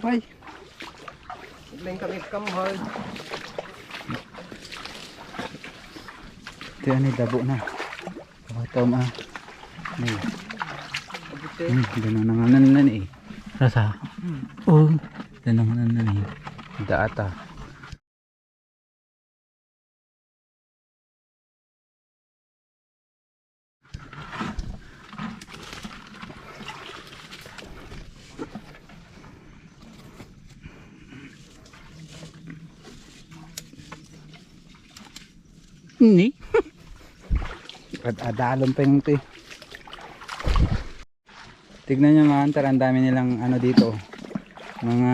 pay. Igling kami kamhal. Ito yan, dabo na. Ito ma. Danananganan na eh. Rasa? Oh, dananganan na eh. Daata. Ini. Adalon pa yung ito eh. Tignan nyo mga hunter, ang dami nilang ano dito. Mga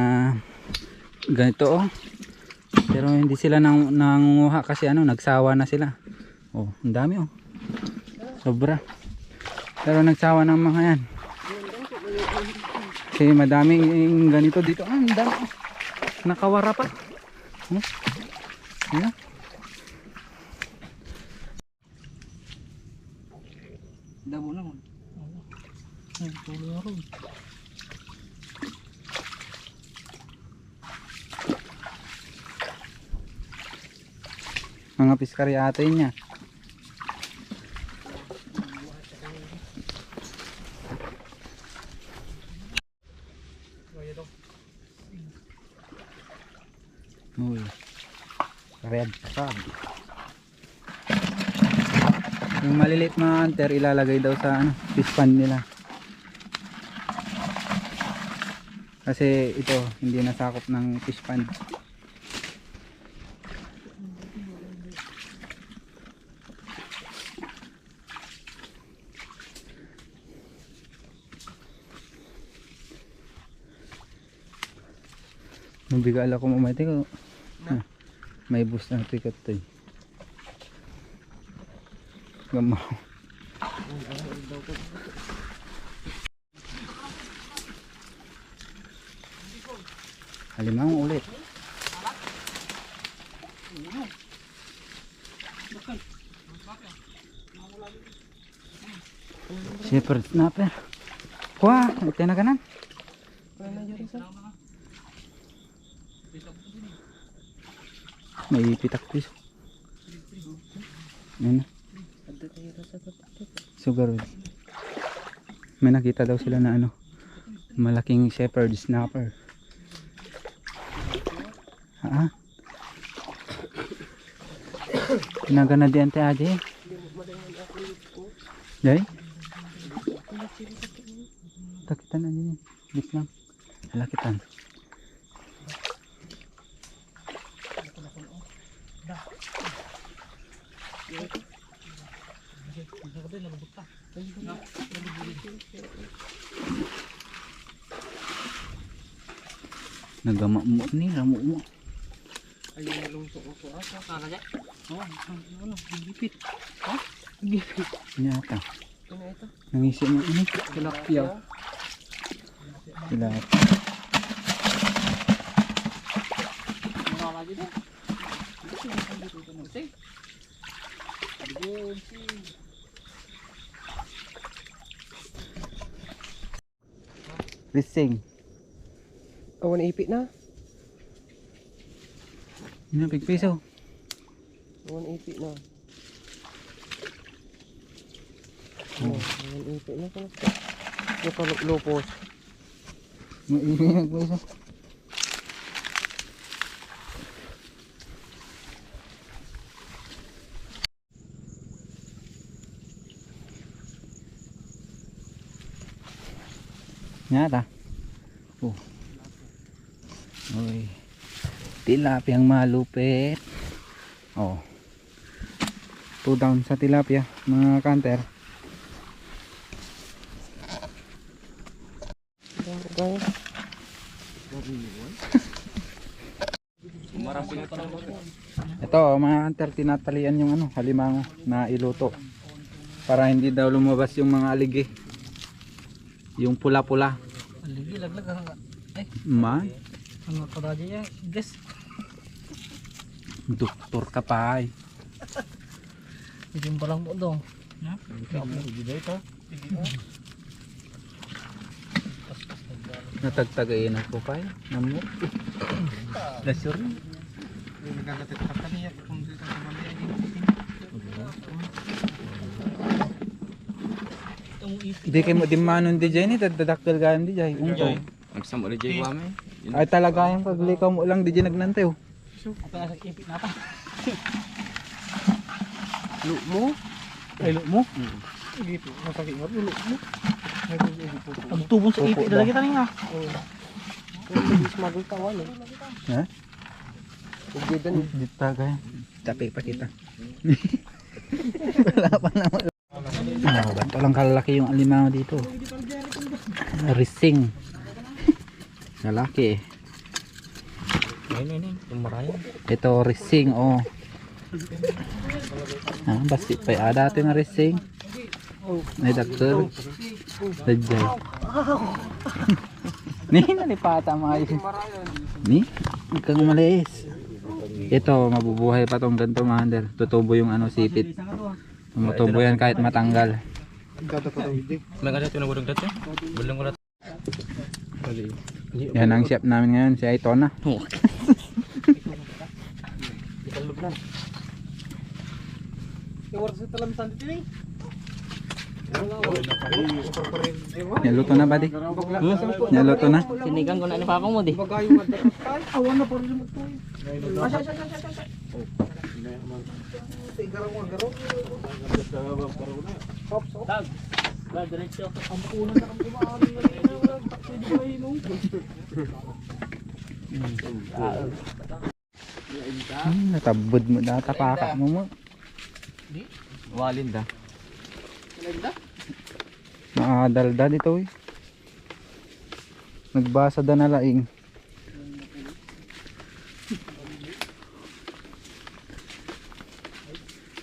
ganito oh. Pero hindi sila nangunguha kasi ano, nagsawa na sila. Oh, ang dami oh. Sobra. Pero nagsawa ng mga yan. Kasi madaming ganito dito. Ah, ang dami oh. Nakawara pa. Yan. Damo lang. Mga piskari ate niya. Uy. Red crab. Yung maliliit mga hunter ilalagay daw sa ano, fish pond nila. Kasi ito hindi nasakop ng fish pond. Nabigala ko mamati ko. May bus na tikat to eh. Gamaw. Halimang ulit. Shepherd snapper. Wah, ito na kanan. May pitak piso. Ayan na. Sugar. May nakita daw sila na ano, malaking shepherd snapper. Pinagana di ante aja. Jai. Takitan aja nih. Bis lang. Lakitan. Nagama mo ni ramo mo. Ayun lungsok ko asa kana ja. Oh, ano, gipit. Ha? Gipit. Nyata. Ano ito? Nangisi mo ini Tilapia. Tilapia. Ano lagi deh? Rising. Awan ipit na. Ini big piso. Awan ipit na. Oh, awan ipit na kan. Nakalupos. Mainit piso. Nyata. Oh. Uy. Tilapia yang malupit. Oh. 2 down sa tilapia, mga kanter. Ito mga kanter, tinatalian yung ano, halimango na iluto. Para hindi daw lumabas yung mga aligi. Yung pula-pula. Aligi laglag ay. Man. Ano ka ya? Guys. Doktor ka pa ay. Yung parang mo dong. Ya, kamu di dito. Natagtagayin ako pa eh. Namo. Dasyor. Nagagatit pa kaniya kung dito sa mali ay Di kayo mo dimanon di dyan eh. Dadaktal gayam di dyan. Ungko. Ang samo ni Jay Kwame. Ay talaga yung paglikaw mo lang di dyan nagnantay oh. Apa nasa ipit na pa? Lu mo? Ay lu mo? Gitu. Masakit nga lu mo. Ang tubong sa ipit na lagi tani nga. Kung hindi smuggle tawan eh. Ha? Ugidan Di tagay. Tapi pa kita. Wala pa naman. Ganito lang kalalaki yung alimango dito. Rising. Lalaki eh. Ayun. Tumarayan. Ito rising oh. Basi pa ada ito yung rising. May daktar. Dajay. Ni nalipata mga yun. Ni? Huwag kang malis. Ito mabubuhay pa tong ganito mga under. Tutubo yung ano sipit. Tumutubo yan kahit matanggal. May kasi ito na gudong dati. Bulong ko na. Yan ang chef namin ngayon, si Aitona. Naluto na ba di? Naluto na? Sinigang ko na ni Papa mo di. Awan na po rin mo to. Natabod mo na tapaka mo mo. Walin da. Nakadalda dito eh. Nagbasa da na laing.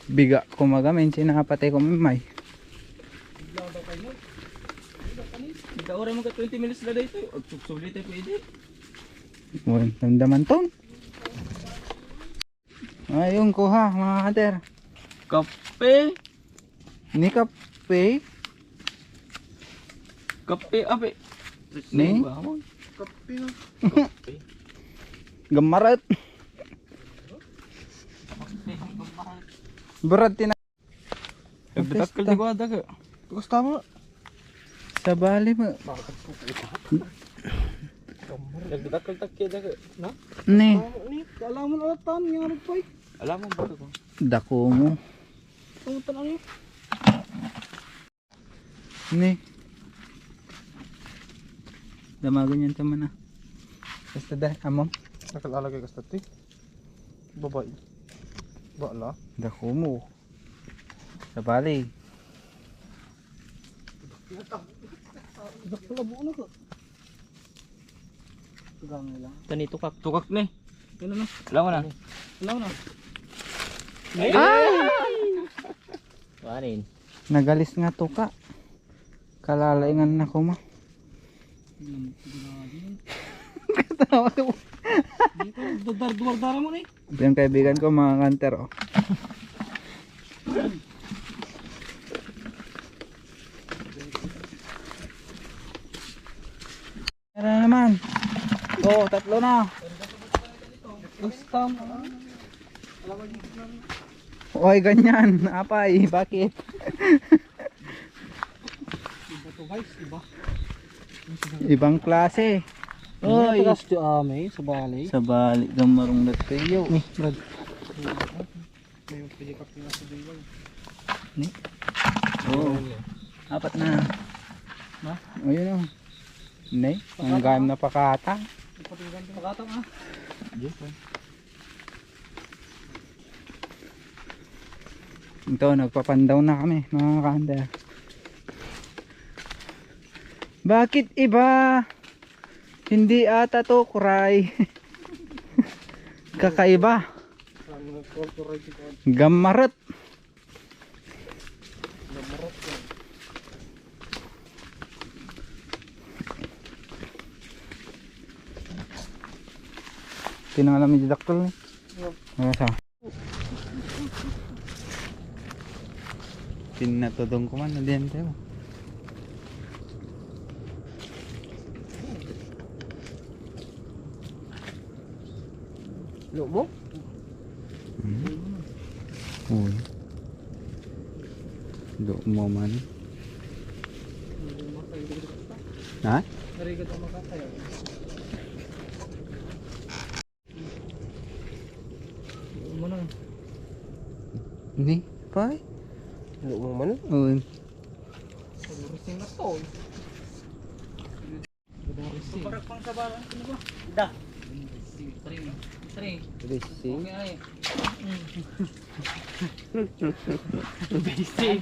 Biga ko magamin sinapatay ko may. Ika oras mo ka 20 minutes na dito. Og sulit ay pwede. Uy, namdaman ton. Ayun ko ha mga hunter. Kape. Ni kape. Kape ape. Ni? Kape. Gamarat. Berat tina. Nagdakal di ko ada ka. Gusto mo? Sa bali mo. Nagdakal takya da ka. Na? Ni, Ni, alam mo na tan nga nagpay. Alam mo ba ko? dako mo. Tungutan ano yun? Ni. Damagan yan tama na. Basta dah, amam. Nakalalagay ka sa ti. Babae. Bala. Dako mo. Sa bali. Pala buo na ko. Tugang lang. Tani tukak. Tukak ni. Yan na. Alam mo na. Alam na. Wanin. Nagalis nga to ka. Kalalaingan na ko ma. Katawa ko. Dito duwar-dara mo ni. Yung kaibigan ko mga kanter oh. Meron naman. Oh, tatlo na. Gusto mo. Oy, ganyan. Apay, bakit? Iba to guys, iba. Ibang klase. Oy, gusto ame sa balay. Sa balik gamarong nagkayo. Ni, brad. May pwede ka pina sa diwan. Ni. Oh. Apat na. Na? O yun oh. Nay, ang gayam na pakata. Patinggan ko pagkatang ah. Ito, nagpapandaw na kami mga kanda. Bakit iba? Hindi ata to kuray. Kakaiba. Gamarot. Tinangalam ni Didaktul ni. Sa. Pinatodong ko man na diyan tayo. Lo mo? Uy. Do mo man. Ha? Narigat ang makakaya. Lo mo na. Ni, pa. Lo mo man? Uy. Rising na to. Parak pang sabaran ko ba? Da. Three. Racing. Okay ay. Basic.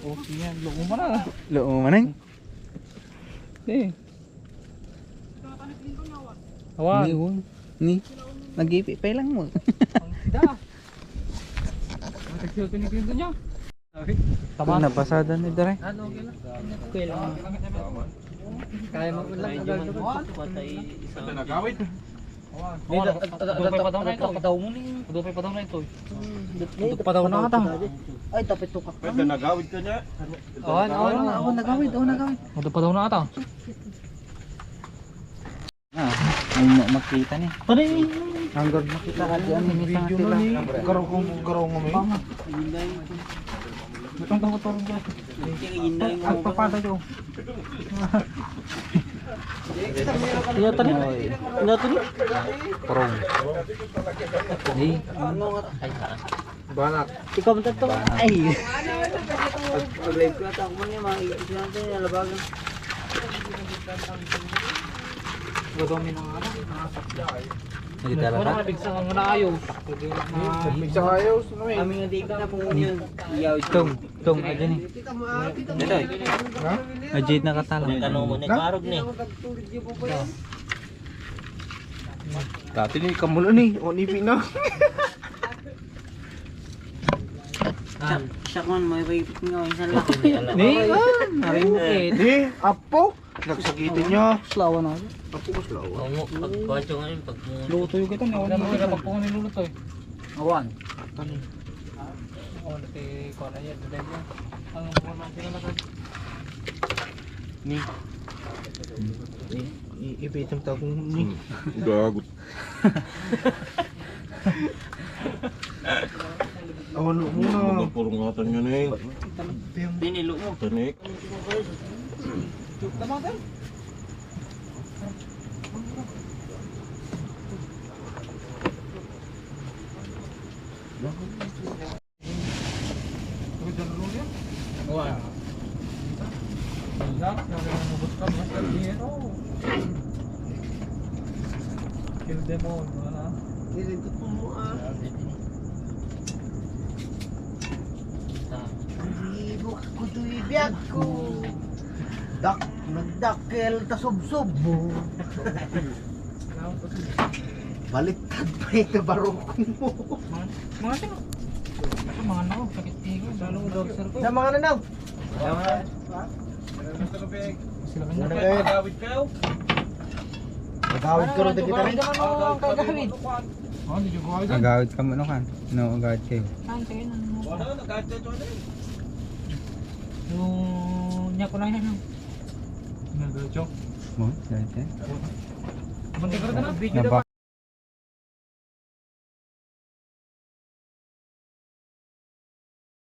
Okay yan. Lo mo na. Lo mo man. Eh. Awan. Ni, uy. Ni. Nag-ipi pa lang mo. Ang da. Matagsil ko ni Pinto niya. Tama na pasada ni Dare. Ano, okay lang. Okay lang. Kaya mo lang agad ko. Ito nagawid. Dupay pa daw na ito. Dupay pa daw na ito. Dupay pa daw na ito. Ay, tapit to ka. Pwede nagawid ka niya. Awan nagawid, nagawid. Dupay pa daw na ito. Ah, ay makita ni. Pare. Hanggang makita ka diyan ni Video na ni. Garaw mo may. Itong tawag ko. Ang papata yo. Iya tadi. Iya tadi. Prong. Ni. Balak. Ikaw man to. Ay. Pag-live ko ta ko man mga isip natin nalabagan. Godomi na nga. Hindi talaga. Bigsa nga na ayaw. Bigsa ayaw. Kami nga di ka na pumunyon. Iyaw Tong aja ni. Dito. Ajit na katala. Tanong mo ni Karog ni. Dati ni kamulo ni. Onipi na. Siya man may pagipit nga isang laki. Ni narimit. Di, apo. Nagsakitin niya. Slawa na. Apo ko slawa. Oo, pagkwadyo ngayon pag Luto yung kita. Wala mo sila pagpungan ni Luluto eh. Awan. Kani. Oh, dati ko na yan. Dati yan. Ang mga sila na Ni. Ipitam ta kung ni. gagot. Awan mo muna. Purungatan niya na eh. Pinilo mo. Tanik. Tama ba? Awan. Kill them all, wala. Ibo ko tuibiyag ko. Nagdakkel ta subsob mo. Baliktad pa ito barokong mo. Mga sino? Mga nako, sakit tigo. Lalo dog sir ko. Sa mga nanaw. Sila kanya. Nagawid kayo. Nagawid ko rin kita rin. Kagawid. Oh, di ko agad. Agawid ka mo no kan. No, agawid kayo. Antay na. Wala, nagawid kayo na eh. Yung niya ko lang yan. Nagawid. Mo, dahil. Bunti ka rin na. Nabak